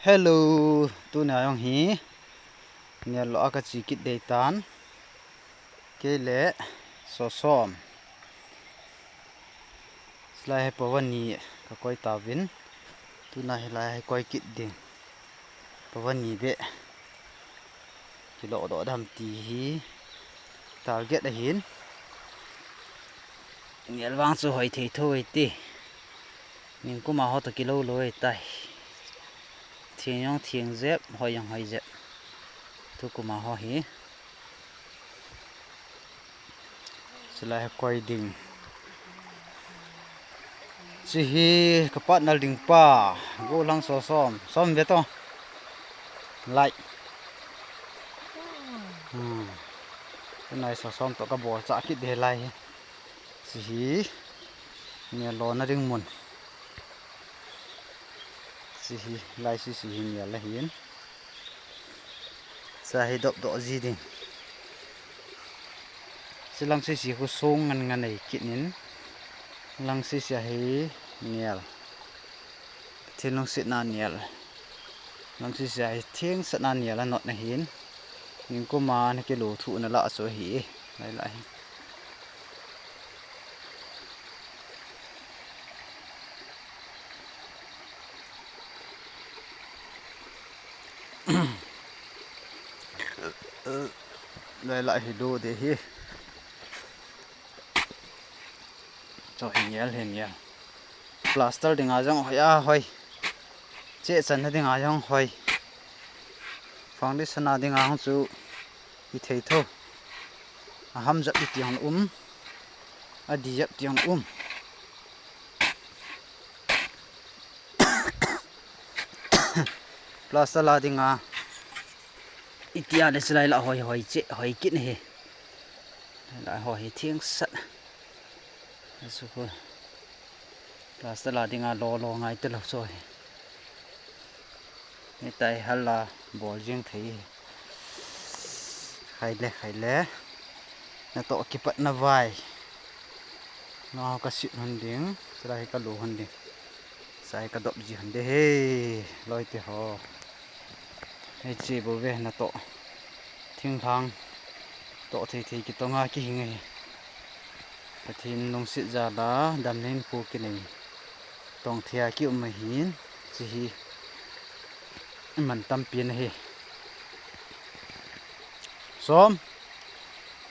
Hello tu na yong hi nia lo ka chi kit dei tan ke le so som slai he pawani ka koi ta win tu na he lai koi kit ding pawani be kilo do dam ti hi target a hin ngel wang chu hoi thei thoi ti ning ku ma ho ta kilo loi tai thieng yong thieng zep hoi yang hoi zep tu ku ma ho hi slai koi ding chi hi ka pat nal ding pa go lang so som ve to lai nai so som to ka bol cha kit de lai chi hi ne lo na ding mun chi hi lai chi hi ne la hin sa hi dop do ji ding silang si ku song ngan nei kinin lang si hi nial thinong sit na nial lang si hi thieng sa na nial la not na hin ning ko ma na ke lo thu na la so hi lai lai lai lai hi do de hi cho hình nhel plaster ding a jong hoya hoi che chan ding a jong hoi foundation a ding a hong chu I thei tho a ham jap ti hon a di jap ti hon plaster la ding a itia de slai la hoi che hoi kit ne he la hoi thieng sat su ko plaster la ding a lo ngai te lo so ni tai hala bol jing thei khai le na to ki pat na vai no ka sit hon ding sai ka lo hon ding sai ka dop ji hon de he loi te ho he che bo ve na to thing thang to thei ki to nga ki hinge pathin nong sit za la dam nen pu ki nei tong thia ki hin chi hi man tam pin he som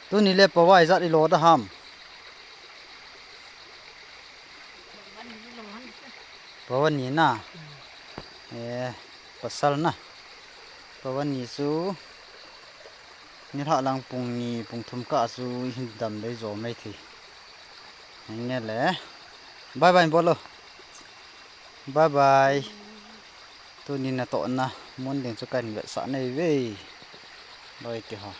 tu ni le pawai zat I lo da ham pawan ni na pasal na pawan ni chu ni tha lang pung thum ka chu hin dam le zo mai thi ne le bye bye bolo bye bye tu ni na to na mon ding chu kan ve sa nei ve loi ti ha